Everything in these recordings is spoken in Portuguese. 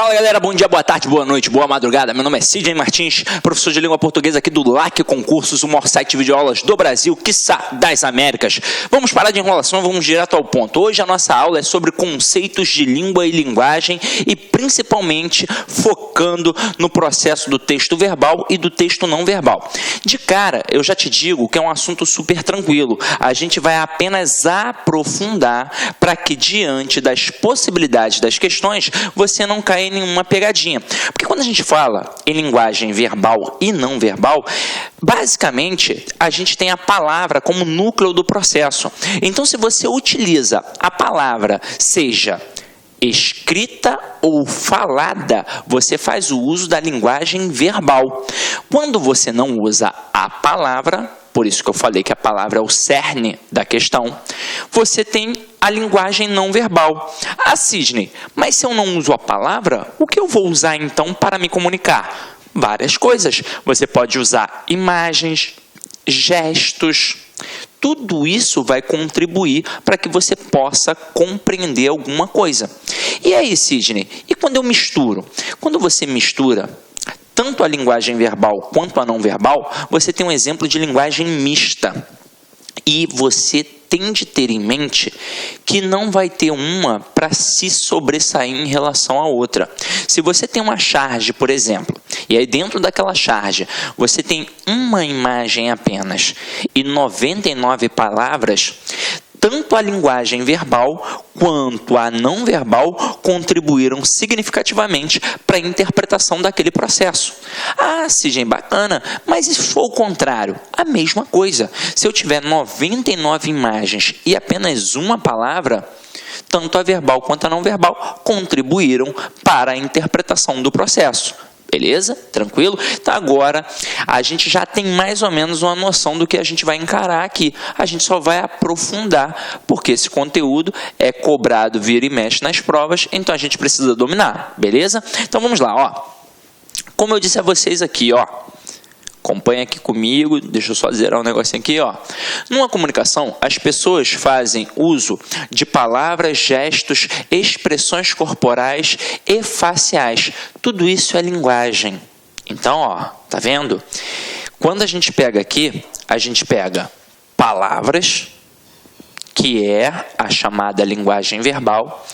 Fala galera, bom dia, boa tarde, boa noite, boa madrugada. Meu nome é Sidney Martins, professor de língua portuguesa aqui do LAC Concursos, o maior site de videoaulas do Brasil, quiçá das Américas. Vamos parar de enrolação, vamos direto ao ponto. Hoje a nossa aula é sobre conceitos de língua e linguagem e principalmente focando no processo do texto verbal e do texto não verbal. De cara, eu já te digo que é um assunto super tranquilo. A gente vai apenas aprofundar para que diante das possibilidades das questões você não caia em nenhuma pegadinha. Porque quando a gente fala em linguagem verbal e não verbal, basicamente a gente tem a palavra como núcleo do processo. Então, se você utiliza a palavra, seja escrita ou falada, você faz o uso da linguagem verbal. Quando você não usa a palavra, por isso que eu falei que a palavra é o cerne da questão, você tem a linguagem não verbal. Ah, Sidney, mas se eu não uso a palavra, o que eu vou usar então para me comunicar? Várias coisas. Você pode usar imagens, gestos. Tudo isso vai contribuir para que você possa compreender alguma coisa. E aí, Sidney, e quando eu misturo? Quando você mistura tanto a linguagem verbal quanto a não verbal, você tem um exemplo de linguagem mista. E você tem de ter em mente que não vai ter uma para se sobressair em relação à outra. Se você tem uma charge, por exemplo, e aí dentro daquela charge você tem uma imagem apenas e 99 palavras, tanto a linguagem verbal quanto a não verbal contribuíram significativamente para a interpretação daquele processo. Ah, Sidney, bacana, mas e se for o contrário? A mesma coisa. Se eu tiver 99 imagens e apenas uma palavra, tanto a verbal quanto a não verbal contribuíram para a interpretação do processo. Beleza? Tranquilo? Então agora a gente já tem mais ou menos uma noção do que a gente vai encarar aqui. A gente só vai aprofundar, porque esse conteúdo é cobrado vira e mexe nas provas, então a gente precisa dominar. Beleza? Então vamos lá, ó. Como eu disse a vocês aqui, ó. Acompanha aqui comigo, deixa eu só zerar um negocinho aqui, ó. Numa comunicação, as pessoas fazem uso de palavras, gestos, expressões corporais e faciais. Tudo isso é linguagem. Então, ó, tá vendo? Quando a gente pega aqui, a gente pega palavras, que é a chamada linguagem verbal,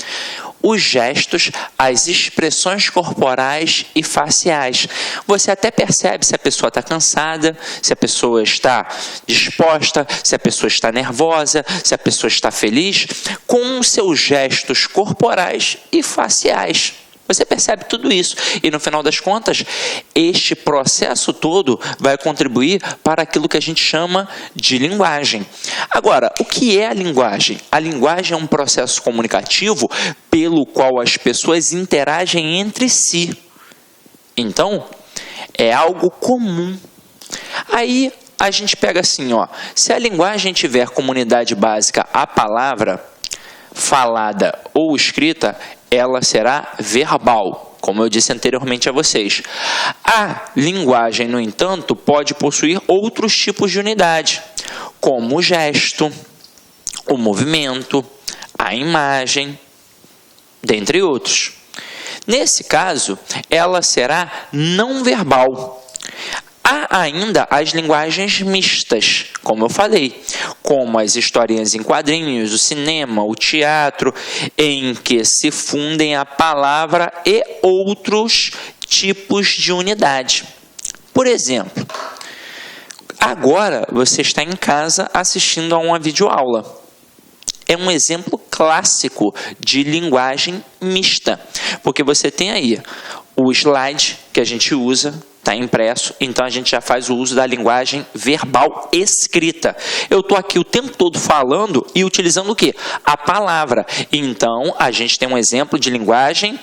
os gestos, as expressões corporais e faciais. Você até percebe se a pessoa está cansada, se a pessoa está disposta, se a pessoa está nervosa, se a pessoa está feliz, com os seus gestos corporais e faciais. Você percebe tudo isso e, no final das contas, este processo todo vai contribuir para aquilo que a gente chama de linguagem. Agora, o que é a linguagem? A linguagem é um processo comunicativo pelo qual as pessoas interagem entre si. Então, é algo comum. Aí, a gente pega assim, ó, se a linguagem tiver como unidade básica a palavra falada ou escrita, ela será verbal, como eu disse anteriormente a vocês. A linguagem, no entanto, pode possuir outros tipos de unidade, como o gesto, o movimento, a imagem, dentre outros. Nesse caso, ela será não verbal. Há ainda as linguagens mistas, como eu falei, como as historinhas em quadrinhos, o cinema, o teatro, em que se fundem a palavra e outros tipos de unidade. Por exemplo, agora você está em casa assistindo a uma videoaula. É um exemplo clássico de linguagem mista, porque você tem aí o slide que a gente usa, está impresso, então a gente já faz o uso da linguagem verbal escrita. Eu estou aqui o tempo todo falando e utilizando o quê? A palavra. Então, a gente tem um exemplo de linguagem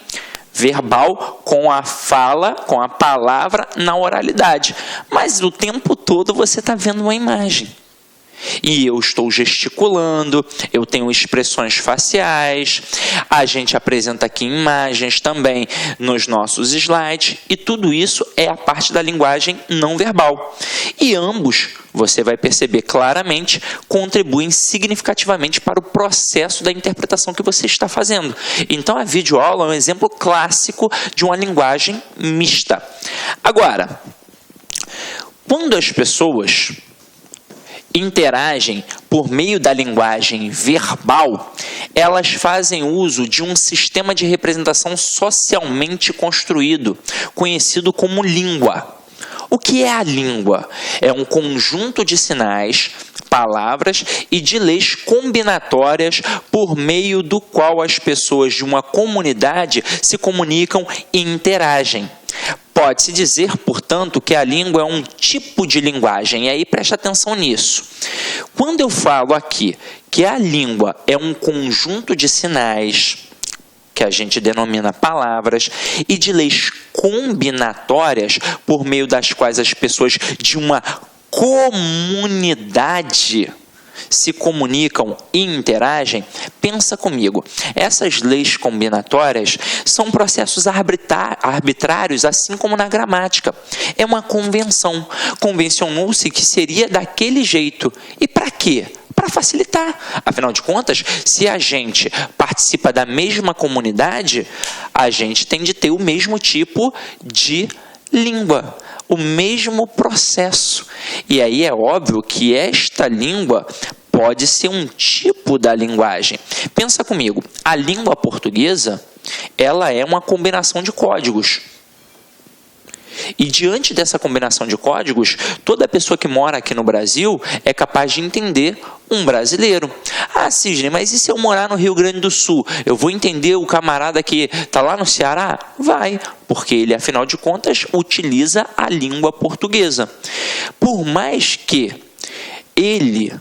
verbal com a fala, com a palavra na oralidade. Mas o tempo todo você está vendo uma imagem. E eu estou gesticulando, eu tenho expressões faciais, a gente apresenta aqui imagens também nos nossos slides, e tudo isso é a parte da linguagem não verbal. E ambos, você vai perceber claramente, contribuem significativamente para o processo da interpretação que você está fazendo. Então, a videoaula é um exemplo clássico de uma linguagem mista. Agora, quando as pessoas interagem por meio da linguagem verbal, elas fazem uso de um sistema de representação socialmente construído, conhecido como língua. O que é a língua? É um conjunto de sinais, palavras e de leis combinatórias por meio do qual as pessoas de uma comunidade se comunicam e interagem. Pode-se dizer, portanto, que a língua é um tipo de linguagem, e aí preste atenção nisso. Quando eu falo aqui que a língua é um conjunto de sinais, que a gente denomina palavras, e de leis combinatórias, por meio das quais as pessoas de uma comunidade se comunicam e interagem, pensa comigo. Essas leis combinatórias são processos arbitrários, assim como na gramática. É uma convenção. Convencionou-se que seria daquele jeito. E para quê? Para facilitar. Afinal de contas, se a gente participa da mesma comunidade, a gente tem de ter o mesmo tipo de língua, o mesmo processo. E aí é óbvio que esta língua pode ser um tipo da linguagem. Pensa comigo, a língua portuguesa, ela é uma combinação de códigos. E diante dessa combinação de códigos, toda pessoa que mora aqui no Brasil é capaz de entender um brasileiro. Ah, Sidney, mas e se eu morar no Rio Grande do Sul? Eu vou entender o camarada que está lá no Ceará? Vai, porque ele, afinal de contas, utiliza a língua portuguesa. Por mais que ele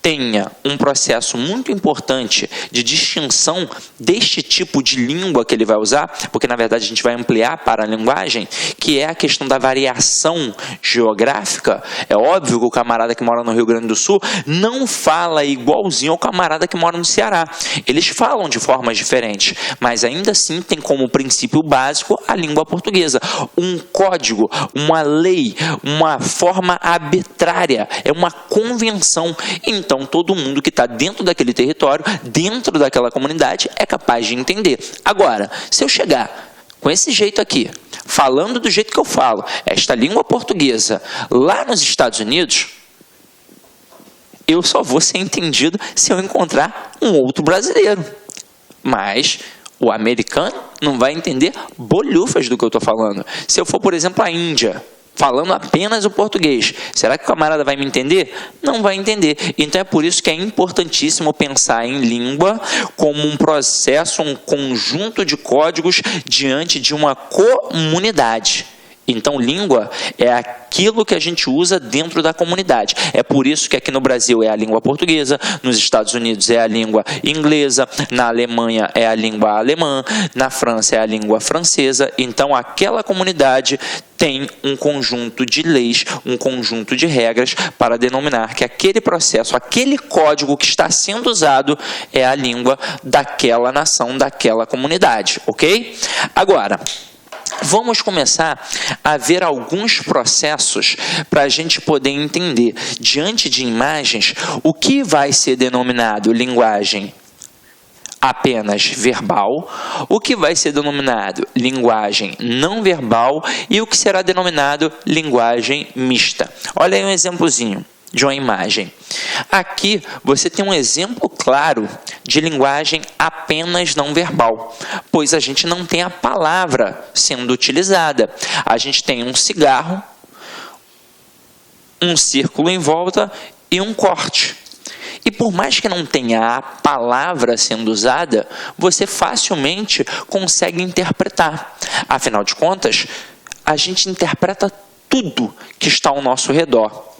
tenha um processo muito importante de distinção deste tipo de língua que ele vai usar, porque na verdade a gente vai ampliar para a linguagem, que é a questão da variação geográfica. É óbvio que o camarada que mora no Rio Grande do Sul não fala igualzinho ao camarada que mora no Ceará. Eles falam de formas diferentes, mas ainda assim tem como princípio básico a língua portuguesa. Um código, uma lei, uma forma arbitrária, é uma convenção. Então, todo mundo que está dentro daquele território, dentro daquela comunidade, é capaz de entender. Agora, se eu chegar com esse jeito aqui, falando do jeito que eu falo, esta língua portuguesa, lá nos Estados Unidos, eu só vou ser entendido se eu encontrar um outro brasileiro. Mas o americano não vai entender bolhufas do que eu estou falando. Se eu for, por exemplo, à Índia, falando apenas o português, será que o camarada vai me entender? Não vai entender. Então é por isso que é importantíssimo pensar em língua como um processo, um conjunto de códigos diante de uma comunidade. Então, língua é aquilo que a gente usa dentro da comunidade. É por isso que aqui no Brasil é a língua portuguesa, nos Estados Unidos é a língua inglesa, na Alemanha é a língua alemã, na França é a língua francesa. Então, aquela comunidade tem um conjunto de leis, um conjunto de regras para denominar que aquele processo, aquele código que está sendo usado é a língua daquela nação, daquela comunidade, ok? Agora, vamos começar a ver alguns processos para a gente poder entender, diante de imagens, o que vai ser denominado linguagem apenas verbal, o que vai ser denominado linguagem não verbal e o que será denominado linguagem mista. Olha aí um exemplozinho de uma imagem. Aqui você tem um exemplo claro de linguagem apenas não verbal, pois a gente não tem a palavra sendo utilizada. A gente tem um cigarro, um círculo em volta e um corte. E por mais que não tenha a palavra sendo usada, você facilmente consegue interpretar. Afinal de contas, a gente interpreta tudo que está ao nosso redor.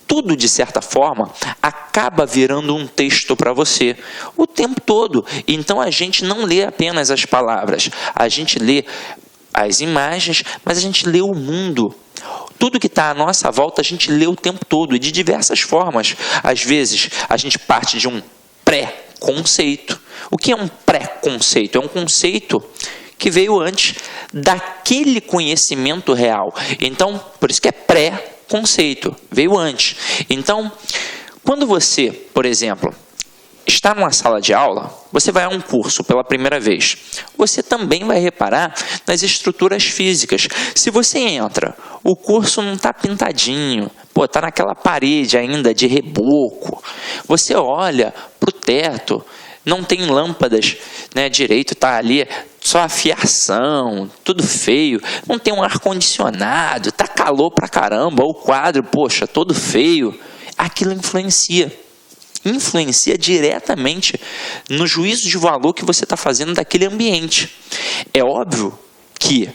Tudo, de certa forma, acaba virando um texto para você o tempo todo. Então, a gente não lê apenas as palavras, a gente lê as imagens, mas a gente lê o mundo. Tudo que está à nossa volta a gente lê o tempo todo e de diversas formas. Às vezes a gente parte de um pré-conceito. O que é um pré-conceito? É um conceito que veio antes daquele conhecimento real. Então, por isso que é pré-conceito, veio antes. Então, quando você, por exemplo, está numa sala de aula, você vai a um curso pela primeira vez, você também vai reparar nas estruturas físicas. Se você entra, o curso não está pintadinho, está naquela parede ainda de reboco, você olha para o teto, não tem lâmpadas, né, direito, está ali só a fiação, tudo feio, não tem um ar-condicionado, está calor pra caramba, o quadro, poxa, todo feio, aquilo influencia diretamente no juízo de valor que você está fazendo daquele ambiente. É óbvio que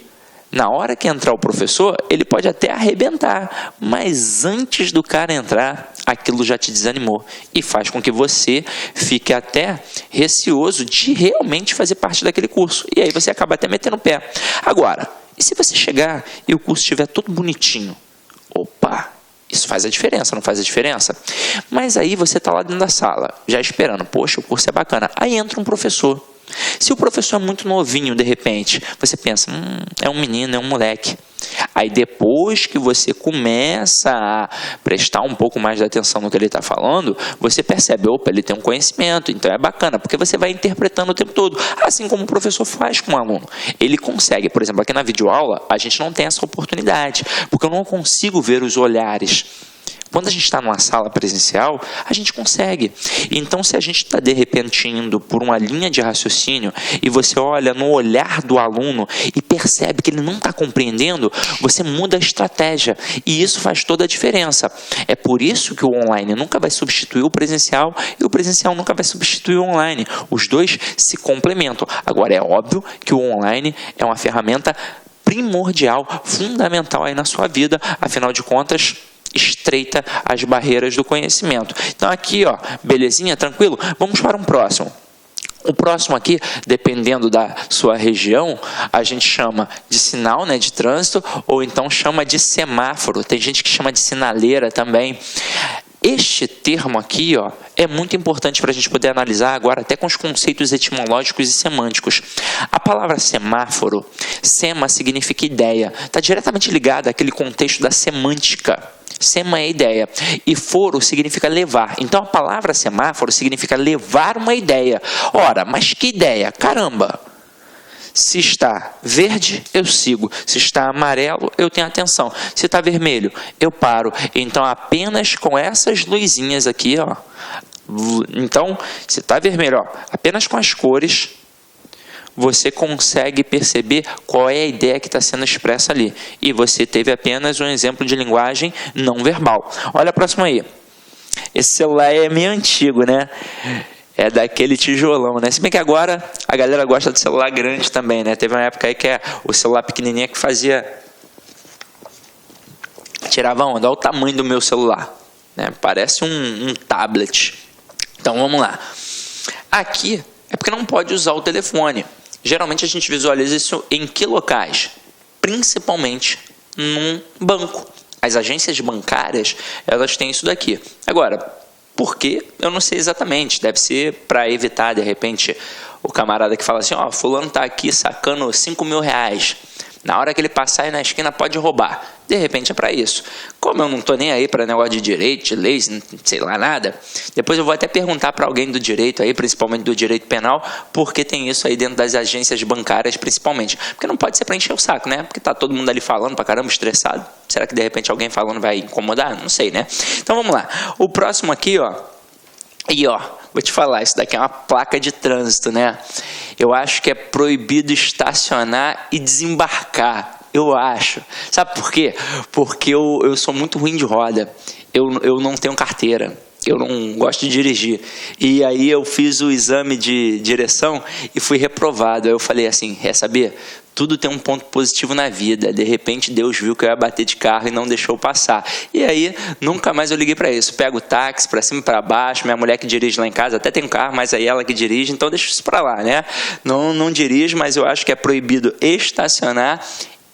na hora que entrar o professor, ele pode até arrebentar, mas antes do cara entrar, aquilo já te desanimou e faz com que você fique até receoso de realmente fazer parte daquele curso. E aí você acaba até metendo o pé. Agora, e se você chegar e o curso estiver todo bonitinho? Opa! Isso faz a diferença, não faz a diferença? Mas aí você está lá dentro da sala, já esperando, poxa, o curso é bacana. Aí entra um professor. Se o professor é muito novinho, de repente, você pensa, é um menino, é um moleque. Aí depois que você começa a prestar um pouco mais de atenção no que ele está falando, você percebe, opa, ele tem um conhecimento, então é bacana, porque você vai interpretando o tempo todo, assim como o professor faz com o aluno. Ele consegue, por exemplo, aqui na videoaula, a gente não tem essa oportunidade, porque eu não consigo ver os olhares. Quando a gente está numa sala presencial, a gente consegue. Então, se a gente está, de repente, indo por uma linha de raciocínio e você olha no olhar do aluno e percebe que ele não está compreendendo, você muda a estratégia. E isso faz toda a diferença. É por isso que o online nunca vai substituir o presencial e o presencial nunca vai substituir o online. Os dois se complementam. Agora, é óbvio que o online é uma ferramenta primordial, fundamental aí na sua vida. Afinal de contas, estreita as barreiras do conhecimento. Então aqui, ó, belezinha, tranquilo? Vamos para um próximo. O próximo aqui, dependendo da sua região, a gente chama de sinal, né, de trânsito, ou então chama de semáforo. Tem gente que chama de sinaleira também. Este termo aqui, ó, é muito importante para a gente poder analisar agora até com os conceitos etimológicos e semânticos. A palavra semáforo, sema significa ideia, está diretamente ligada àquele contexto da semântica. Sema é ideia e foro significa levar. Então a palavra semáforo significa levar uma ideia. Ora, mas que ideia? Caramba! Se está verde, eu sigo. Se está amarelo, eu tenho atenção. Se está vermelho, eu paro. Então apenas com essas luzinhas aqui, ó. Então, se está vermelho, ó, apenas com as cores, você consegue perceber qual é a ideia que está sendo expressa ali. E você teve apenas um exemplo de linguagem não verbal. Olha a próxima aí. Esse celular é meio antigo, né? É daquele tijolão, né? Se bem que agora a galera gosta do celular grande também, né? Teve uma época aí que é o celular pequenininho que fazia... Tirava onda. Olha o tamanho do meu celular, né? Parece um tablet. Então, vamos lá. Aqui é porque não pode usar o telefone. Geralmente a gente visualiza isso em que locais? Principalmente num banco. As agências bancárias, elas têm isso daqui. Agora, por quê? Eu não sei exatamente. Deve ser para evitar, de repente, o camarada que fala assim, ó, fulano tá aqui sacando 5 mil reais. Na hora que ele passar aí na esquina, pode roubar. De repente é para isso. Como eu não estou nem aí para negócio de direito, de leis, sei lá nada, depois eu vou até perguntar para alguém do direito aí, principalmente do direito penal, por que tem isso aí dentro das agências bancárias, principalmente. Porque não pode ser para encher o saco, né? Porque tá todo mundo ali falando pra caramba, estressado. Será que de repente alguém falando vai incomodar? Não sei, né? Então vamos lá. O próximo aqui, ó. E ó, vou te falar, isso daqui é uma placa de trânsito, né? Eu acho que é proibido estacionar e desembarcar. Eu acho. Sabe por quê? Porque eu sou muito ruim de roda. Eu não tenho carteira. Eu não gosto de dirigir. E aí eu fiz o exame de direção e fui reprovado. Aí eu falei assim, quer saber? Tudo tem um ponto positivo na vida. De repente Deus viu que eu ia bater de carro e não deixou passar. E aí nunca mais eu liguei para isso. Pego o táxi para cima e para baixo. Minha mulher que dirige lá em casa até tem um carro, mas aí ela que dirige, então deixa isso para lá, né? Não dirijo, mas eu acho que é proibido estacionar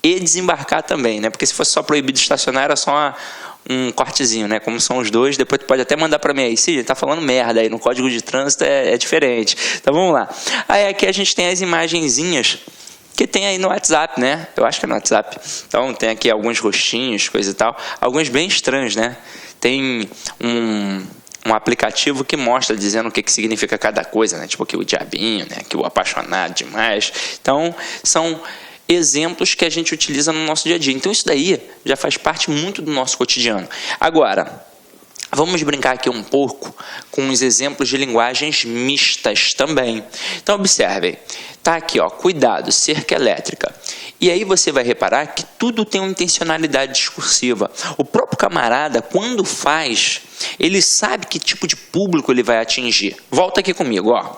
e desembarcar também, né? Porque se fosse só proibido estacionar, era só um cortezinho, né? Como são os dois, depois tu pode até mandar para mim aí, Cid, tá falando merda aí, no código de trânsito é diferente. Então vamos lá. Aí aqui a gente tem as imagenzinhas que tem aí no WhatsApp, né? Eu acho que é no WhatsApp. Então tem aqui alguns rostinhos, coisa e tal, alguns bem estranhos, né? Tem um aplicativo que mostra dizendo o que significa cada coisa, né? Tipo aqui o diabinho, né? Aqui o apaixonado demais. Então são exemplos que a gente utiliza no nosso dia a dia. Então isso daí já faz parte muito do nosso cotidiano. Agora, vamos brincar aqui um pouco com os exemplos de linguagens mistas também. Então observem, tá aqui, ó, cuidado, cerca elétrica. E aí você vai reparar que tudo tem uma intencionalidade discursiva. O próprio camarada, quando faz, ele sabe que tipo de público ele vai atingir. Volta aqui comigo, ó.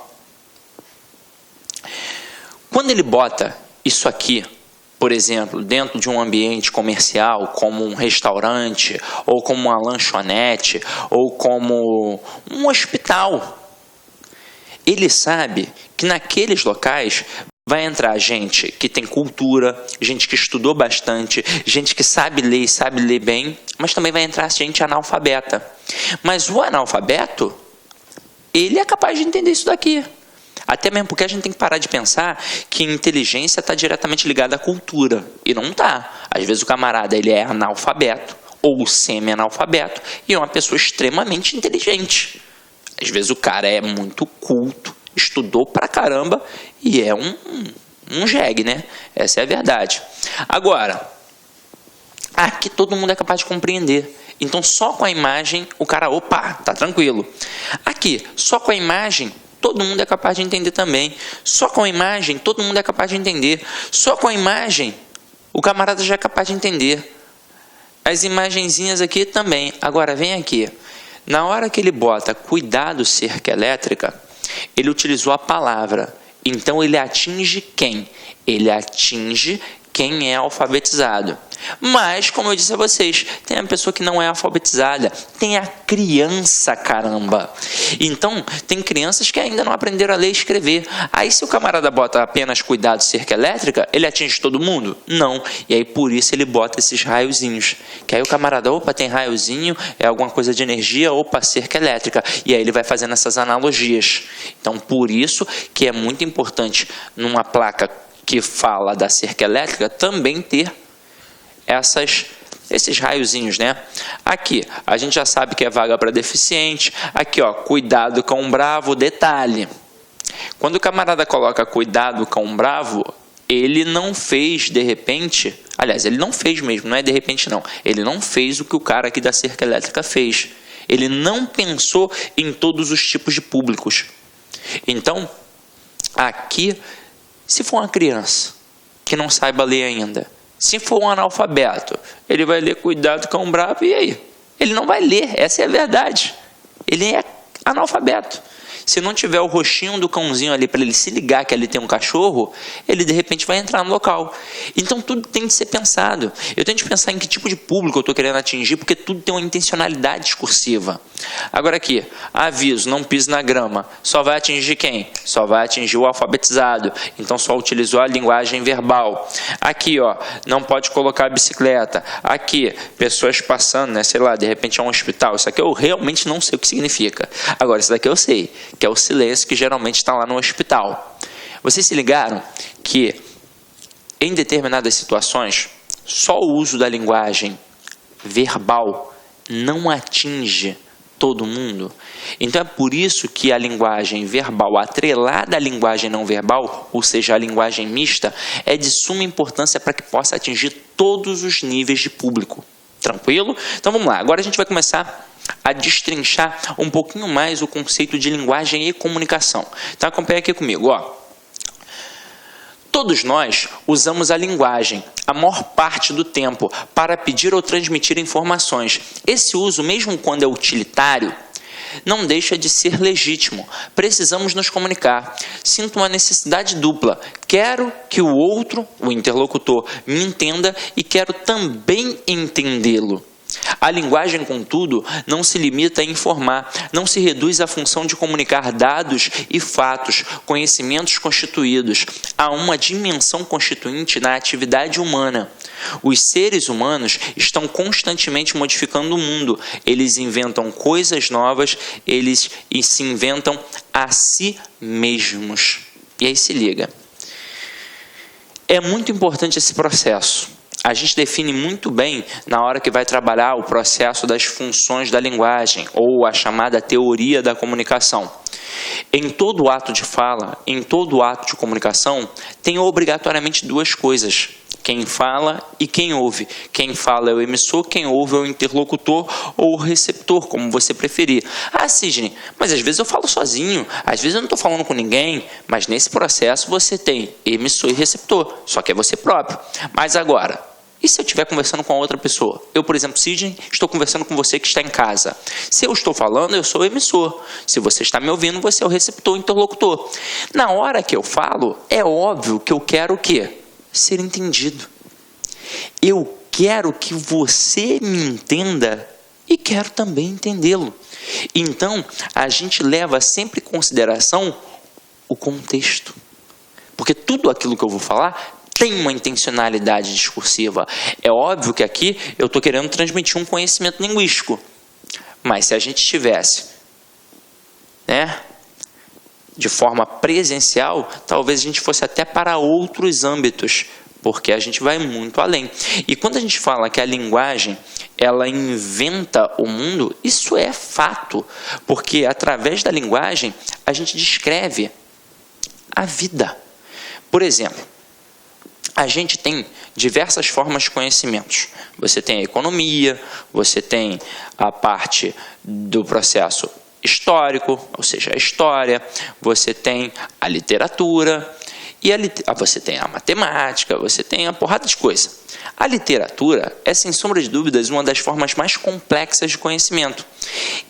Quando ele bota isso aqui, por exemplo, dentro de um ambiente comercial, como um restaurante, ou como uma lanchonete, ou como um hospital, ele sabe que naqueles locais vai entrar gente que tem cultura, gente que estudou bastante, gente que sabe ler e sabe ler bem, mas também vai entrar gente analfabeta. Mas o analfabeto, ele é capaz de entender isso daqui. Até mesmo porque a gente tem que parar de pensar que inteligência está diretamente ligada à cultura. E não está. Às vezes o camarada ele é analfabeto ou semi-analfabeto e é uma pessoa extremamente inteligente. Às vezes o cara é muito culto, estudou pra caramba e é um jegue, né? Essa é a verdade. Agora, aqui todo mundo é capaz de compreender. Então só com a imagem o cara, opa, tá tranquilo. Aqui, só com a imagem todo mundo é capaz de entender também. Só com a imagem, todo mundo é capaz de entender. Só com a imagem, o camarada já é capaz de entender. As imagenzinhas aqui também. Agora, vem aqui. Na hora que ele bota cuidado cerca elétrica, ele utilizou a palavra. Então, ele atinge quem? Ele atinge quem é alfabetizado. Mas, como eu disse a vocês, tem a pessoa que não é alfabetizada, tem a criança, caramba. Então, tem crianças que ainda não aprenderam a ler e escrever. Aí, se o camarada bota apenas cuidado cerca elétrica, ele atinge todo mundo? Não. E aí, por isso, ele bota esses raiozinhos. Que aí o camarada, opa, tem raiozinho, é alguma coisa de energia, opa, cerca elétrica. E aí ele vai fazendo essas analogias. Então, por isso que é muito importante, numa placa que fala da cerca elétrica, também ter esses raiozinhos, né? Aqui, a gente já sabe que é vaga para deficiente. Aqui, ó, cuidado cão bravo, detalhe. Quando o camarada coloca cuidado cão bravo, ele não fez de repente, aliás, ele não fez mesmo, não é de repente não. Ele não fez o que o cara aqui da cerca elétrica fez. Ele não pensou em todos os tipos de públicos. Então, aqui, se for uma criança que não saiba ler ainda, se for um analfabeto, ele vai ler cuidado cão bravo e aí? Ele não vai ler, essa é a verdade. Ele é analfabeto. Se não tiver o rostinho do cãozinho ali para ele se ligar que ali tem um cachorro, ele de repente vai entrar no local. Então tudo tem de ser pensado. Eu tenho de pensar em que tipo de público eu estou querendo atingir, porque tudo tem uma intencionalidade discursiva. Agora aqui, aviso, não pise na grama. Só vai atingir quem? Só vai atingir o alfabetizado. Então só utilizou a linguagem verbal. Aqui, ó, não pode colocar a bicicleta. Aqui, pessoas passando, né? Sei lá, de repente é um hospital. Isso aqui eu realmente não sei o que significa. Agora, isso daqui eu sei, que é o silêncio que geralmente está lá no hospital. Vocês se ligaram que em determinadas situações, só o uso da linguagem verbal não atinge todo mundo? Então é por isso que a linguagem verbal atrelada à linguagem não verbal, ou seja, a linguagem mista, é de suma importância para que possa atingir todos os níveis de público. Tranquilo? Então vamos lá, agora a gente vai começar a destrinchar um pouquinho mais o conceito de linguagem e comunicação. Então acompanha aqui comigo, ó. Todos nós usamos a linguagem, a maior parte do tempo, para pedir ou transmitir informações. Esse uso, mesmo quando é utilitário, não deixa de ser legítimo. Precisamos nos comunicar. Sinto uma necessidade dupla. Quero que o outro, o interlocutor, me entenda e quero também entendê-lo. A linguagem, contudo, não se limita a informar, não se reduz à função de comunicar dados e fatos, conhecimentos constituídos. Há uma dimensão constituinte na atividade humana. Os seres humanos estão constantemente modificando o mundo. Eles inventam coisas novas, eles se inventam a si mesmos. E aí se liga. É muito importante esse processo. A gente define muito bem na hora que vai trabalhar o processo das funções da linguagem, ou a chamada teoria da comunicação. Em todo ato de fala, em todo ato de comunicação, tem obrigatoriamente duas coisas: quem fala e quem ouve. Quem fala é o emissor, quem ouve é o interlocutor ou o receptor, como você preferir. Ah, Sidney, mas às vezes eu falo sozinho, às vezes eu não estou falando com ninguém, mas nesse processo você tem emissor e receptor, só que é você próprio. Mas agora, e se eu estiver conversando com a outra pessoa? Eu, por exemplo, Sidney, estou conversando com você que está em casa. Se eu estou falando, eu sou o emissor. Se você está me ouvindo, você é o receptor, interlocutor. Na hora que eu falo, é óbvio que eu quero o quê? Ser entendido. Eu quero que você me entenda e quero também entendê-lo. Então, a gente leva sempre em consideração o contexto. Porque tudo aquilo que eu vou falar tem uma intencionalidade discursiva. É óbvio que aqui eu estou querendo transmitir um conhecimento linguístico. Mas se a gente estivesse, de forma presencial, talvez a gente fosse até para outros âmbitos, porque a gente vai muito além. E quando a gente fala que a linguagem, ela inventa o mundo, isso é fato, porque através da linguagem a gente descreve a vida. Por exemplo, a gente tem diversas formas de conhecimentos. Você tem a economia, você tem a parte do processo histórico, ou seja, a história, você tem a literatura, você tem a matemática, você tem uma porrada de coisa. A literatura é, sem sombra de dúvidas, uma das formas mais complexas de conhecimento.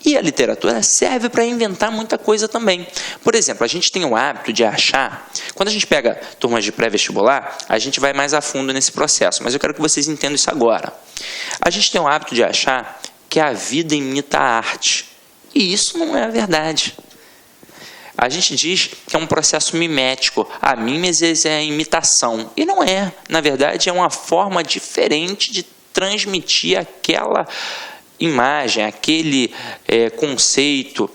E a literatura serve para inventar muita coisa também. Por exemplo, a gente tem o hábito de achar, quando a gente pega turmas de pré-vestibular, a gente vai mais a fundo nesse processo, mas eu quero que vocês entendam isso agora. A gente tem o hábito de achar que a vida imita a arte. E isso não é a verdade. A gente diz que é um processo mimético. A mimesis é a imitação. E não é. Na verdade, é uma forma diferente de transmitir aquela imagem, aquele conceito.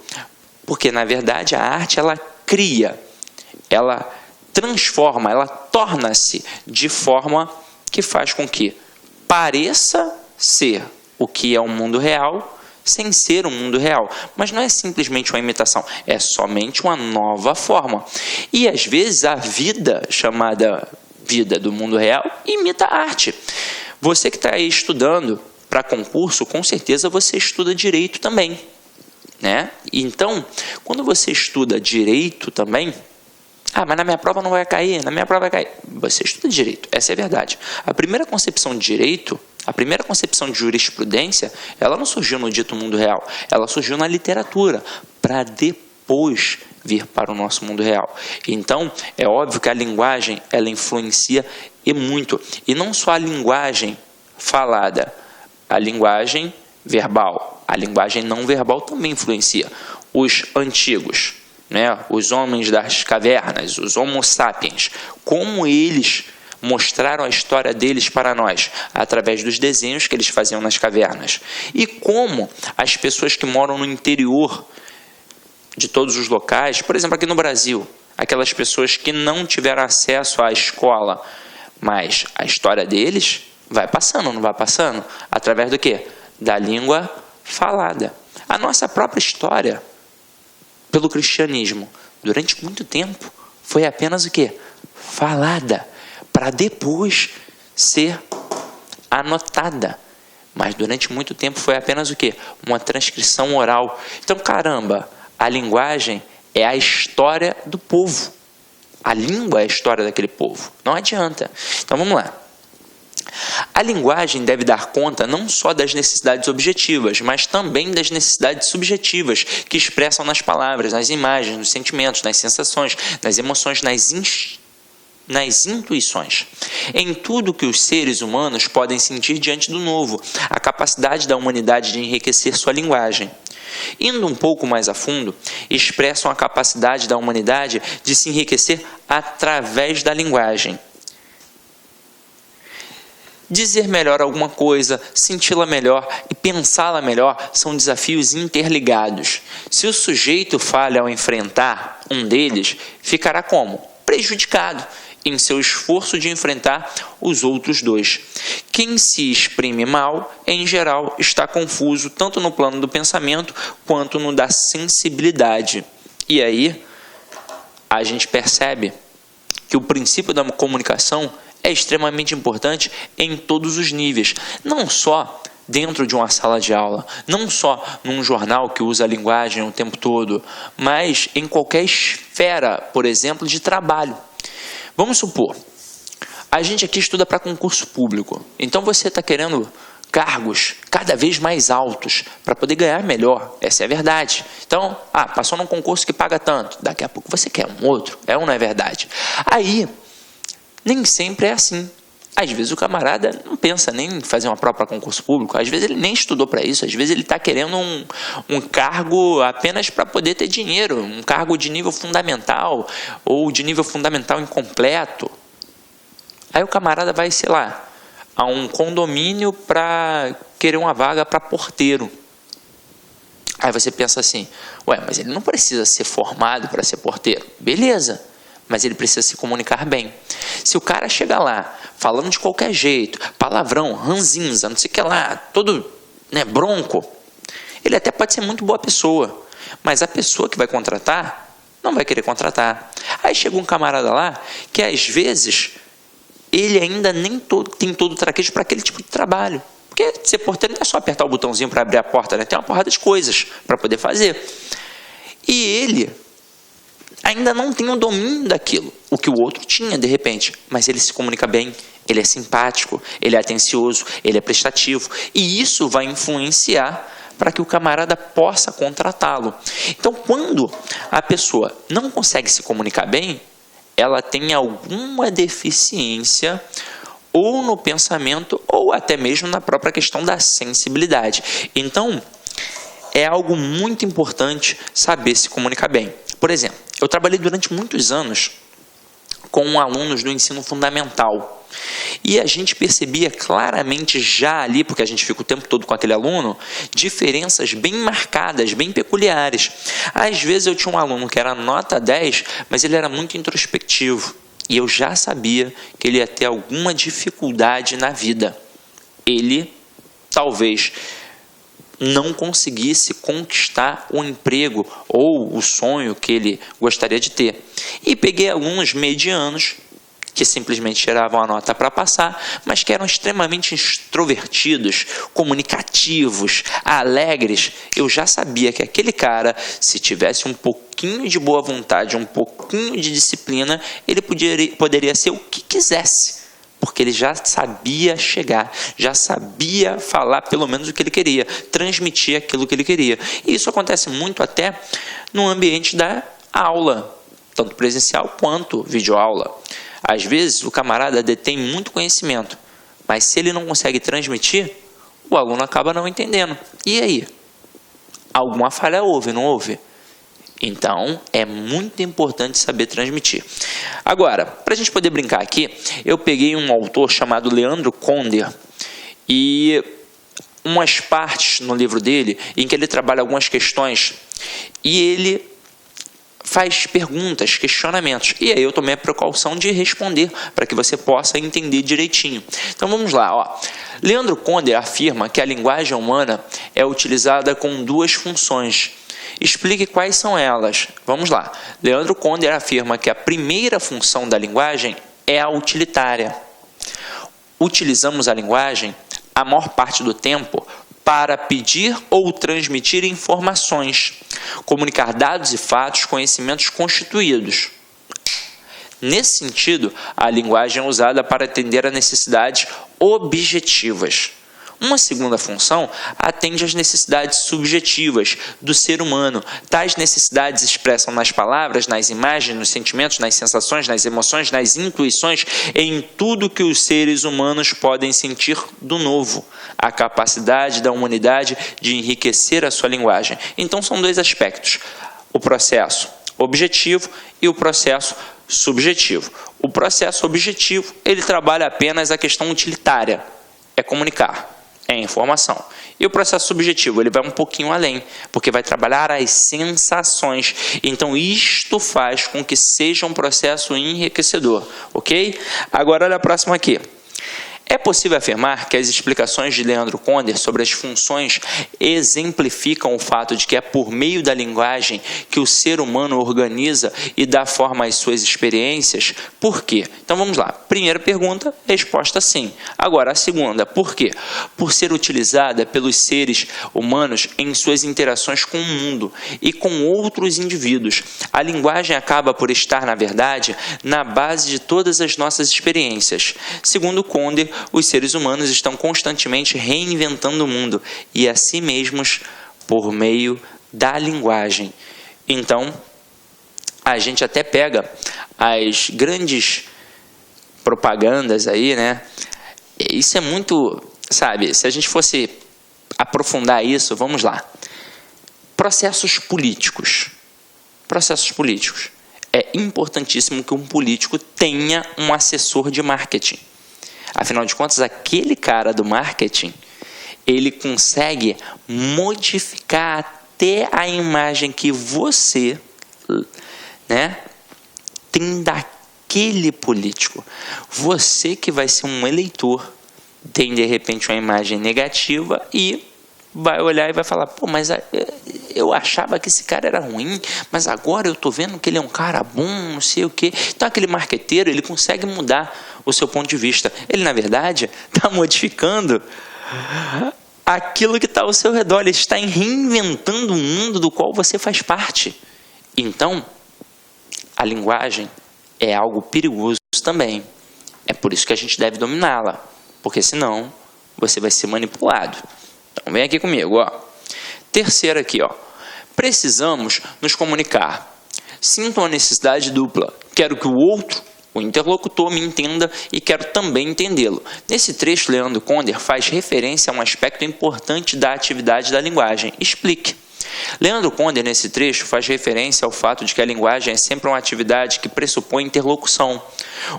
Porque, na verdade, a arte, ela cria, ela transforma, ela torna-se de forma que faz com que pareça ser o que é o mundo real, sem ser um mundo real. Mas não é simplesmente uma imitação, é somente uma nova forma. E às vezes a vida, chamada vida do mundo real, imita a arte. Você que está aí estudando para concurso, com certeza você estuda direito também, Então, quando você estuda direito também, mas na minha prova não vai cair, na minha prova vai cair. Você estuda direito, essa é a verdade. A primeira concepção de direito, a primeira concepção de jurisprudência, ela não surgiu no dito mundo real, ela surgiu na literatura, para depois vir para o nosso mundo real. Então, é óbvio que a linguagem, ela influencia e muito. E não só a linguagem falada, a linguagem verbal, a linguagem não verbal também influencia. Os antigos, os homens das cavernas, os homo sapiens, como eles mostraram a história deles para nós, através dos desenhos que eles faziam nas cavernas. E como as pessoas que moram no interior de todos os locais, por exemplo, aqui no Brasil, aquelas pessoas que não tiveram acesso à escola, mas a história deles vai passando, não vai passando? Através do quê? Da língua falada. A nossa própria história, pelo cristianismo, durante muito tempo, foi apenas o quê? Falada, para depois ser anotada. Mas durante muito tempo foi apenas o quê? Uma transcrição oral. Então, caramba, a linguagem é a história do povo. A língua é a história daquele povo. Não adianta. Então, vamos lá. A linguagem deve dar conta não só das necessidades objetivas, mas também das necessidades subjetivas que expressam nas palavras, nas imagens, nos sentimentos, nas sensações, nas emoções, nas nas intuições, em tudo que os seres humanos podem sentir diante do novo, a capacidade da humanidade de enriquecer sua linguagem. Indo um pouco mais a fundo, expressam a capacidade da humanidade de se enriquecer através da linguagem. Dizer melhor alguma coisa, senti-la melhor e pensá-la melhor são desafios interligados. Se o sujeito falha ao enfrentar um deles, ficará como? Prejudicado em seu esforço de enfrentar os outros dois. Quem se exprime mal, em geral, está confuso tanto no plano do pensamento quanto no da sensibilidade. E aí, a gente percebe que o princípio da comunicação é extremamente importante em todos os níveis, não só dentro de uma sala de aula, não só num jornal que usa a linguagem o tempo todo, mas em qualquer esfera, por exemplo, de trabalho. Vamos supor, a gente aqui estuda para concurso público, então você está querendo cargos cada vez mais altos para poder ganhar melhor, essa é a verdade. Então, passou num concurso que paga tanto, daqui a pouco você quer um outro, é ou não é verdade? Aí, nem sempre é assim. Às vezes o camarada não pensa nem em fazer uma prova para concurso público, às vezes ele nem estudou para isso, às vezes ele está querendo um cargo apenas para poder ter dinheiro, um cargo de nível fundamental ou de nível fundamental incompleto. Aí o camarada vai, sei lá, a um condomínio para querer uma vaga para porteiro. Aí você pensa assim, mas ele não precisa ser formado para ser porteiro. Beleza, mas ele precisa se comunicar bem. Se o cara chega lá falando de qualquer jeito, palavrão, ranzinza, não sei o que lá, todo bronco, ele até pode ser muito boa pessoa, mas a pessoa que vai contratar não vai querer contratar. Aí chega um camarada lá que às vezes ele ainda nem tem todo o traquejo para aquele tipo de trabalho. Porque ser porteiro não é só apertar o botãozinho para abrir a porta, tem uma porrada de coisas para poder fazer. E ele ainda não tem o domínio daquilo, o que o outro tinha de repente, mas ele se comunica bem, ele é simpático, ele é atencioso, ele é prestativo, e isso vai influenciar para que o camarada possa contratá-lo. Então, quando a pessoa não consegue se comunicar bem, ela tem alguma deficiência ou no pensamento ou até mesmo na própria questão da sensibilidade. Então, é algo muito importante saber se comunicar bem. Por exemplo, eu trabalhei durante muitos anos com alunos do ensino fundamental e a gente percebia claramente já ali, porque a gente fica o tempo todo com aquele aluno, diferenças bem marcadas, bem peculiares. Às vezes eu tinha um aluno que era nota 10, mas ele era muito introspectivo e eu já sabia que ele ia ter alguma dificuldade na vida. Ele talvez não conseguisse conquistar o emprego ou o sonho que ele gostaria de ter. E peguei alunos medianos que simplesmente tiravam a nota para passar, mas que eram extremamente extrovertidos, comunicativos, alegres. Eu já sabia que aquele cara, se tivesse um pouquinho de boa vontade, um pouquinho de disciplina, ele poderia ser o que quisesse. Porque ele já sabia chegar, já sabia falar pelo menos o que ele queria, transmitir aquilo que ele queria. E isso acontece muito até no ambiente da aula, tanto presencial quanto videoaula. Às vezes o camarada detém muito conhecimento, mas se ele não consegue transmitir, o aluno acaba não entendendo. E aí? Alguma falha houve, não houve? Então, é muito importante saber transmitir. Agora, para a gente poder brincar aqui, eu peguei um autor chamado Leandro Conder e umas partes no livro dele em que ele trabalha algumas questões e ele faz perguntas, questionamentos. E aí eu tomei a precaução de responder para que você possa entender direitinho. Então vamos lá. Leandro Conder afirma que a linguagem humana é utilizada com duas funções. Explique quais são elas. Vamos lá. Leandro Conder afirma que a primeira função da linguagem é a utilitária. Utilizamos a linguagem, a maior parte do tempo, para pedir ou transmitir informações, comunicar dados e fatos, conhecimentos constituídos. Nesse sentido, a linguagem é usada para atender a necessidades objetivas. Uma segunda função atende às necessidades subjetivas do ser humano. Tais necessidades expressam nas palavras, nas imagens, nos sentimentos, nas sensações, nas emoções, nas intuições, em tudo que os seres humanos podem sentir do novo. A capacidade da humanidade de enriquecer a sua linguagem. Então são dois aspectos: o processo objetivo e o processo subjetivo. O processo objetivo, ele trabalha apenas a questão utilitária, é comunicar, é informação. E o processo subjetivo, ele vai um pouquinho além, porque vai trabalhar as sensações. Então, isto faz com que seja um processo enriquecedor, ok? Agora, olha a próxima aqui. É possível afirmar que as explicações de Leandro Conder sobre as funções exemplificam o fato de que é por meio da linguagem que o ser humano organiza e dá forma às suas experiências? Por quê? Então vamos lá. Primeira pergunta, resposta sim. Agora a segunda, por quê? Por ser utilizada pelos seres humanos em suas interações com o mundo e com outros indivíduos. A linguagem acaba por estar, na verdade, na base de todas as nossas experiências. Segundo Conder, os seres humanos estão constantemente reinventando o mundo e a si mesmos por meio da linguagem. Então, a gente até pega as grandes propagandas aí, né? Isso é muito, sabe, se a gente fosse aprofundar isso, vamos lá. Processos políticos. Processos políticos. É importantíssimo que um político tenha um assessor de marketing. Afinal de contas, aquele cara do marketing, ele consegue modificar até a imagem que você, né, tem daquele político. Você que vai ser um eleitor, tem de repente uma imagem negativa e vai olhar e vai falar, pô, mas eu achava que esse cara era ruim, mas agora eu tô vendo que ele é um cara bom, não sei o quê. Então aquele marqueteiro, ele consegue mudar o seu ponto de vista. Ele, na verdade, está modificando aquilo que está ao seu redor. Ele está reinventando um mundo do qual você faz parte. Então, a linguagem é algo perigoso também. É por isso que a gente deve dominá-la, porque senão você vai ser manipulado. Então, vem aqui comigo, ó. Terceira aqui, ó. Precisamos nos comunicar. Sinto uma necessidade dupla. Quero que o outro, o interlocutor, me entenda e quero também entendê-lo. Nesse trecho, Leandro Conder faz referência a um aspecto importante da atividade da linguagem. Explique. Leandro Conder, nesse trecho, faz referência ao fato de que a linguagem é sempre uma atividade que pressupõe interlocução,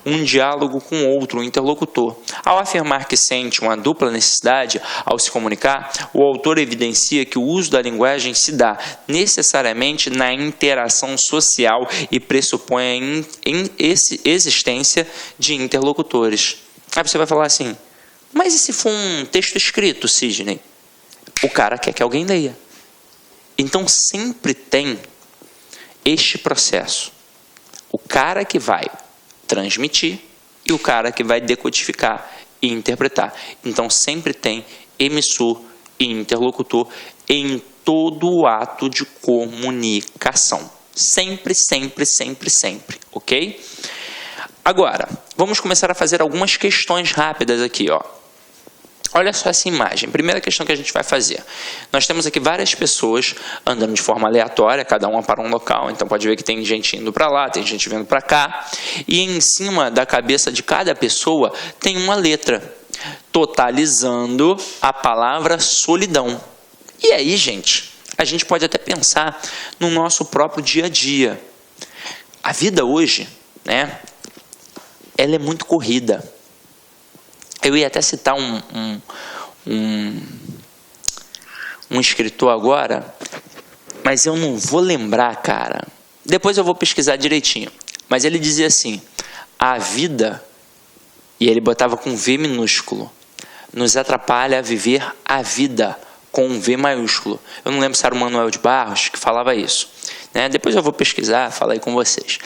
um diálogo com outro, um interlocutor. Ao afirmar que sente uma dupla necessidade ao se comunicar, o autor evidencia que o uso da linguagem se dá necessariamente na interação social e pressupõe a existência de interlocutores. Aí você vai falar assim, mas e se for um texto escrito, Sidney? O cara quer que alguém leia. Então, sempre tem este processo. O cara que vai transmitir e o cara que vai decodificar e interpretar. Então, sempre tem emissor e interlocutor em todo o ato de comunicação. Sempre, sempre, sempre, sempre. Ok? Agora, vamos começar a fazer algumas questões rápidas aqui, ó. Olha só essa imagem. Primeira questão que a gente vai fazer. Nós temos aqui várias pessoas andando de forma aleatória, cada uma para um local. Então pode ver que tem gente indo para lá, tem gente vindo para cá. E em cima da cabeça de cada pessoa tem uma letra, totalizando a palavra solidão. E aí, gente, a gente pode até pensar no nosso próprio dia a dia. A vida hoje, né, ela é muito corrida. Eu ia até citar um escritor agora, mas eu não vou lembrar, cara. Depois eu vou pesquisar direitinho. Mas ele dizia assim, a vida, e ele botava com V minúsculo, nos atrapalha a viver a vida com um V maiúsculo. Eu não lembro se era o Manuel de Barros que falava isso, né? Depois eu vou pesquisar, falar aí com vocês.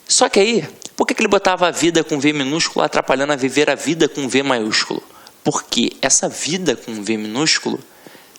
Só que aí, por que ele botava a vida com V minúsculo atrapalhando a viver a vida com V maiúsculo? Porque essa vida com V minúsculo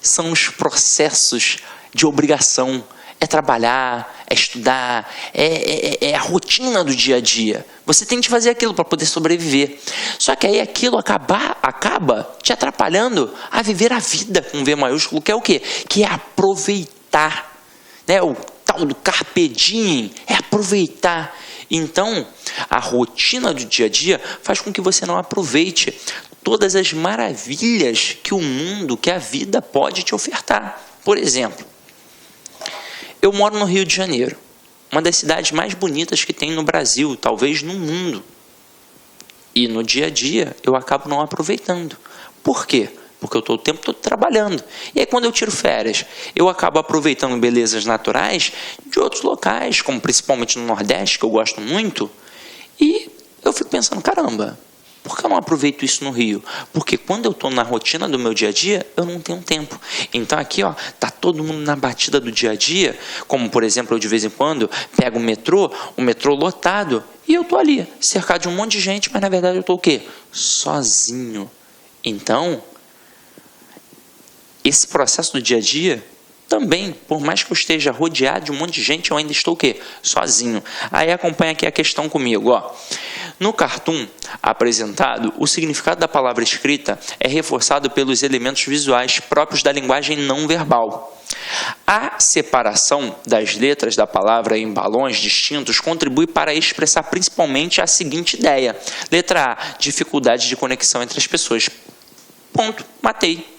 são os processos de obrigação, é trabalhar, é estudar, é a rotina do dia a dia. Você tem de fazer aquilo para poder sobreviver. Só que aí aquilo acaba te atrapalhando a viver a vida com V maiúsculo, que é o quê? Que é aproveitar. Né? O tal do carpe diem, é aproveitar. Então, a rotina do dia a dia faz com que você não aproveite todas as maravilhas que o mundo, que a vida pode te ofertar. Por exemplo, eu moro no Rio de Janeiro, uma das cidades mais bonitas que tem no Brasil, talvez no mundo. E no dia a dia eu acabo não aproveitando. Por quê? Porque eu estou o tempo todo trabalhando. E aí quando eu tiro férias, eu acabo aproveitando belezas naturais de outros locais, como principalmente no Nordeste, que eu gosto muito. E eu fico pensando, caramba, por que eu não aproveito isso no Rio? Porque quando eu estou na rotina do meu dia a dia, eu não tenho tempo. Então aqui, ó, tá todo mundo na batida do dia a dia, como por exemplo, eu de vez em quando pego o metrô lotado, e eu estou ali, cercado de um monte de gente, mas na verdade eu estou o quê? Sozinho. Então, esse processo do dia a dia, também, por mais que eu esteja rodeado de um monte de gente, eu ainda estou o quê? Sozinho. Aí acompanha aqui a questão comigo, ó. No cartoon apresentado, o significado da palavra escrita é reforçado pelos elementos visuais próprios da linguagem não verbal. A separação das letras da palavra em balões distintos contribui para expressar principalmente a seguinte ideia. Letra A, dificuldade de conexão entre as pessoas. Ponto, matei.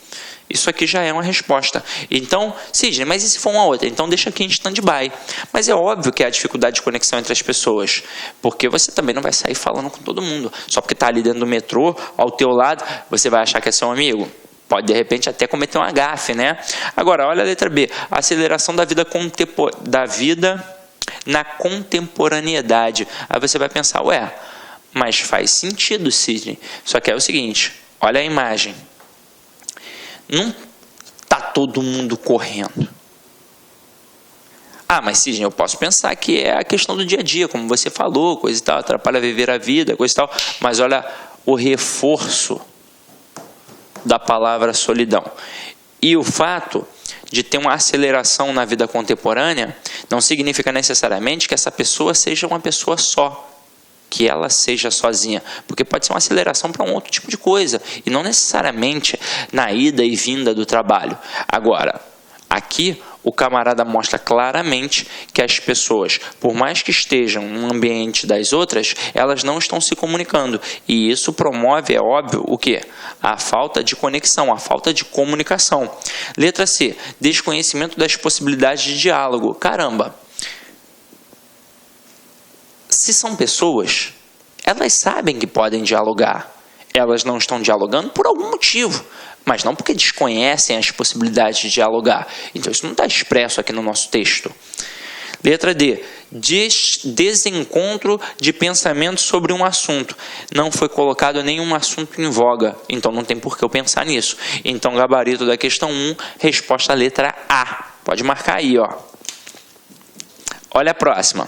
Isso aqui já é uma resposta. Então, Sidney, mas e se for uma outra? Então deixa aqui em stand-by. Mas é óbvio que é a dificuldade de conexão entre as pessoas. Porque você também não vai sair falando com todo mundo. Só porque está ali dentro do metrô, ao teu lado, você vai achar que é seu amigo? Pode, de repente, até cometer uma gafe, né? Agora, olha a letra B. A aceleração da vida na contemporaneidade. Aí você vai pensar, ué, mas faz sentido, Sidney. Só que é o seguinte, olha a imagem. Não está todo mundo correndo. Ah, mas Sidney, eu posso pensar que é a questão do dia a dia, como você falou, coisa e tal, atrapalha viver a vida, coisa e tal. Mas olha o reforço da palavra solidão. E o fato de ter uma aceleração na vida contemporânea não significa necessariamente que essa pessoa seja uma pessoa só. Que ela seja sozinha, porque pode ser uma aceleração para um outro tipo de coisa, e não necessariamente na ida e vinda do trabalho. Agora, aqui o camarada mostra claramente que as pessoas, por mais que estejam no ambiente das outras, elas não estão se comunicando, e isso promove, é óbvio, o quê? A falta de conexão, a falta de comunicação. Letra C, desconhecimento das possibilidades de diálogo. Caramba! Se são pessoas, elas sabem que podem dialogar. Elas não estão dialogando por algum motivo, mas não porque desconhecem as possibilidades de dialogar. Então isso não está expresso aqui no nosso texto. Letra D. Desencontro de pensamento sobre um assunto. Não foi colocado nenhum assunto em voga, então não tem por que eu pensar nisso. Então, gabarito da questão 1, resposta letra A. Pode marcar aí, ó. Olha a próxima.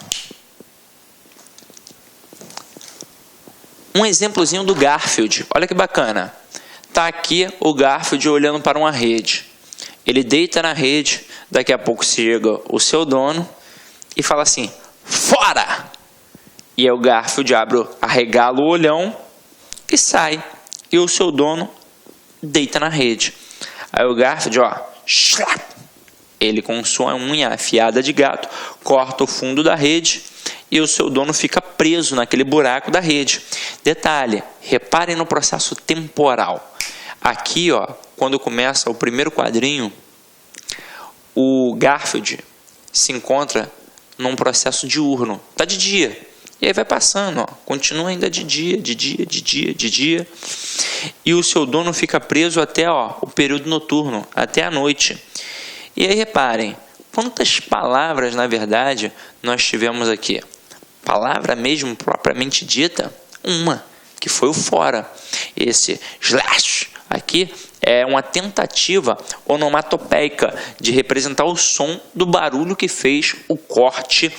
Um exemplozinho do Garfield, olha que bacana. Está aqui o Garfield olhando para uma rede. Ele deita na rede, daqui a pouco chega o seu dono e fala assim, fora! E aí o Garfield arregala o olhão e sai. E o seu dono deita na rede. Aí o Garfield, ó, ele com sua unha afiada de gato, corta o fundo da rede e o seu dono fica preso naquele buraco da rede. Detalhe, reparem no processo temporal. Aqui, ó, quando começa o primeiro quadrinho, o Garfield se encontra num processo diurno. Está de dia. E aí vai passando, ó, continua ainda de dia. E o seu dono fica preso até o período noturno, até a noite. E aí reparem, quantas palavras, na verdade, nós tivemos aqui? Palavra mesmo propriamente dita, uma, que foi o fora. Esse slash aqui é uma tentativa onomatopeica de representar o som do barulho que fez o corte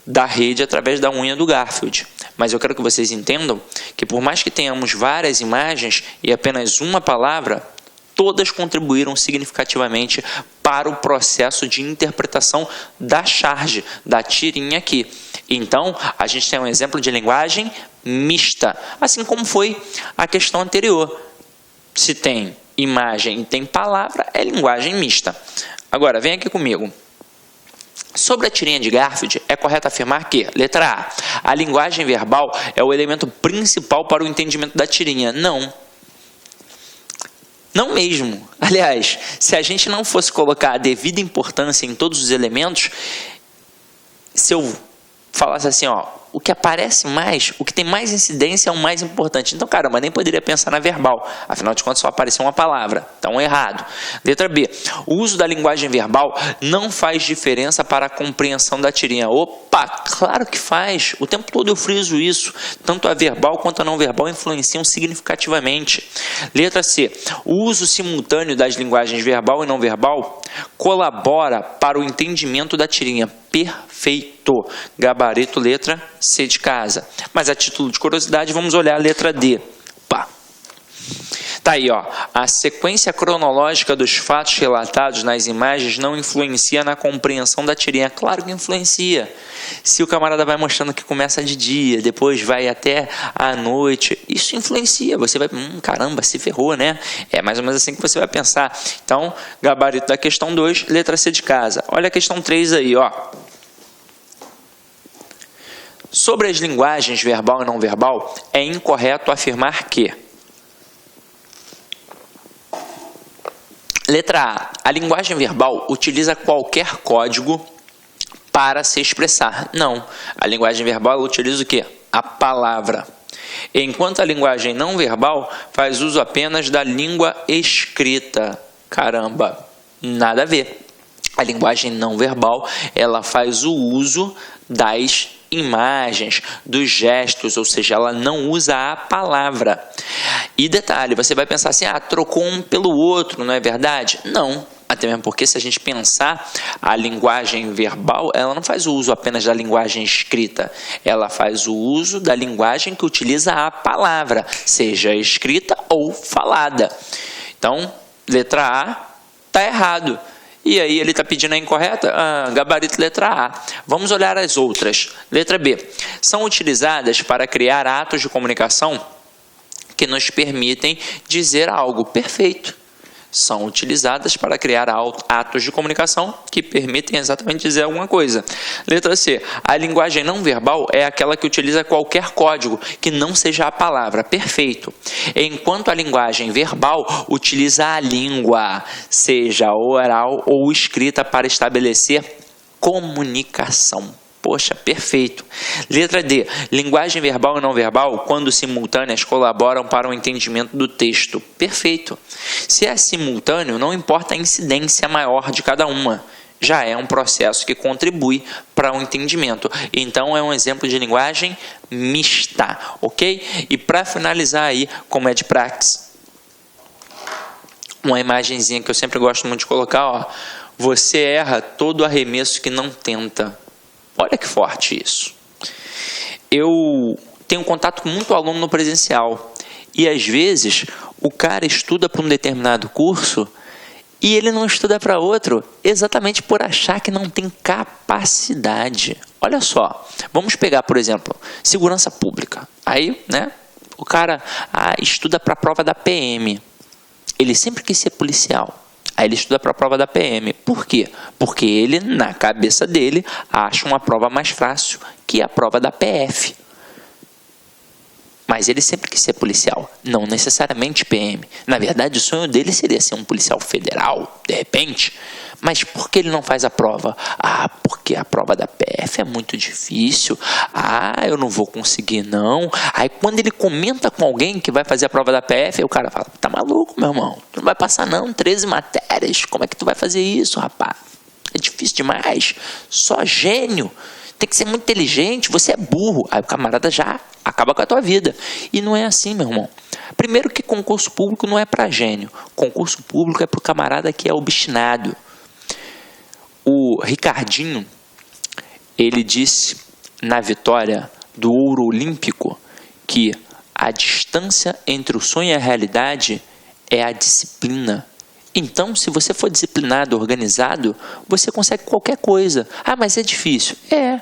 da rede através da unha do Garfield. Mas eu quero que vocês entendam que por mais que tenhamos várias imagens e apenas uma palavra, todas contribuíram significativamente para o processo de interpretação da charge, da tirinha aqui. Então, a gente tem um exemplo de linguagem mista, assim como foi a questão anterior. Se tem imagem e tem palavra, é linguagem mista. Agora, vem aqui comigo. Sobre a tirinha de Garfield, é correto afirmar que, letra A linguagem verbal é o elemento principal para o entendimento da tirinha. Não. Não mesmo. Aliás, se a gente não fosse colocar a devida importância em todos os elementos, se eu falasse assim, o que aparece mais, o que tem mais incidência é o mais importante. Então, caramba, nem poderia pensar na verbal. Afinal de contas, só apareceu uma palavra. Então, errado. Letra B. O uso da linguagem verbal não faz diferença para a compreensão da tirinha. Opa, claro que faz. O tempo todo eu friso isso. Tanto a verbal quanto a não verbal influenciam significativamente. Letra C. O uso simultâneo das linguagens verbal e não verbal colabora para o entendimento da tirinha. Perfeito. Gabarito, letra C de casa. Mas a título de curiosidade, vamos olhar a letra D. Pá. Tá aí, a sequência cronológica dos fatos relatados nas imagens não influencia na compreensão da tirinha. Claro que influencia. Se o camarada vai mostrando que começa de dia, depois vai até a noite, isso influencia. Você vai, caramba, se ferrou, né? É mais ou menos assim que você vai pensar. Então, gabarito da questão 2, letra C de casa. Olha a questão 3 aí, Sobre as linguagens verbal e não verbal, é incorreto afirmar que... Letra A. A linguagem verbal utiliza qualquer código para se expressar. Não. A linguagem verbal utiliza o quê? A palavra. Enquanto a linguagem não verbal faz uso apenas da língua escrita. Caramba, nada a ver. A linguagem não verbal, ela faz o uso das imagens, dos gestos, ou seja, ela não usa a palavra. E detalhe, você vai pensar assim, trocou um pelo outro, não é verdade? Não, até mesmo porque se a gente pensar, a linguagem verbal, ela não faz o uso apenas da linguagem escrita, ela faz o uso da linguagem que utiliza a palavra, seja escrita ou falada. Então, letra A está errado. E aí ele está pedindo a incorreta? Gabarito letra A. Vamos olhar as outras. Letra B. São utilizadas para criar atos de comunicação que nos permitem dizer algo. Perfeito. São utilizadas para criar atos de comunicação que permitem exatamente dizer alguma coisa. Letra C. A linguagem não verbal é aquela que utiliza qualquer código que não seja a palavra. Perfeito. Enquanto a linguagem verbal utiliza a língua, seja oral ou escrita, para estabelecer comunicação. Poxa, perfeito. Letra D. Linguagem verbal e não verbal, quando simultâneas, colaboram para o entendimento do texto. Perfeito. Se é simultâneo, não importa a incidência maior de cada uma. Já é um processo que contribui para o entendimento. Então, é um exemplo de linguagem mista, ok? E para finalizar aí, como é de praxe, uma imagenzinha que eu sempre gosto muito de colocar, você erra todo arremesso que não tenta. Olha que forte isso. Eu tenho contato com muito aluno no presencial e às vezes o cara estuda para um determinado curso e ele não estuda para outro exatamente por achar que não tem capacidade. Olha só, vamos pegar, por exemplo, segurança pública. Aí, o cara estuda para a prova da PM. Ele sempre quis ser policial. Aí ele estuda para a prova da PM. Por quê? Porque ele, na cabeça dele, acha uma prova mais fácil que a prova da PF. Mas ele sempre quis ser policial, não necessariamente PM. Na verdade, o sonho dele seria ser um policial federal, de repente. Mas por que ele não faz a prova? Porque a prova da PF é muito difícil. Eu não vou conseguir, não. Aí quando ele comenta com alguém que vai fazer a prova da PF, aí o cara fala, tá maluco, meu irmão? Tu não vai passar, não, 13 matérias. Como é que tu vai fazer isso, rapaz? É difícil demais. Só gênio. Tem que ser muito inteligente, você é burro. Aí o camarada já acaba com a tua vida. E não é assim, meu irmão. Primeiro que concurso público não é para gênio. Concurso público é para o camarada que é obstinado. O Ricardinho, ele disse na vitória do ouro olímpico que a distância entre o sonho e a realidade é a disciplina. Então, se você for disciplinado, organizado, você consegue qualquer coisa. Ah, mas é difícil. É,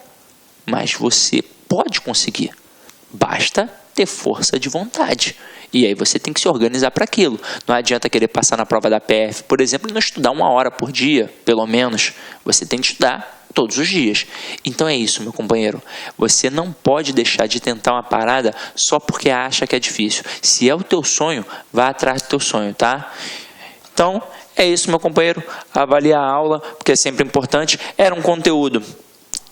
mas você pode conseguir. Basta ter força de vontade. E aí você tem que se organizar para aquilo. Não adianta querer passar na prova da PF, por exemplo, e não estudar 1 hora por dia, pelo menos. Você tem que estudar todos os dias. Então é isso, meu companheiro. Você não pode deixar de tentar uma parada só porque acha que é difícil. Se é o teu sonho, vá atrás do teu sonho, tá? Então, é isso, meu companheiro. Avaliar a aula, porque é sempre importante. Era um conteúdo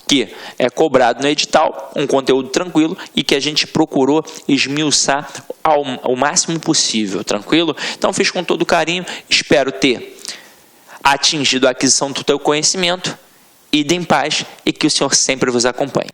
que é cobrado no edital, um conteúdo tranquilo e que a gente procurou esmiuçar ao máximo possível, tranquilo? Então, fiz com todo carinho. Espero ter atingido a aquisição do teu conhecimento. Ide em paz e que o Senhor sempre vos acompanhe.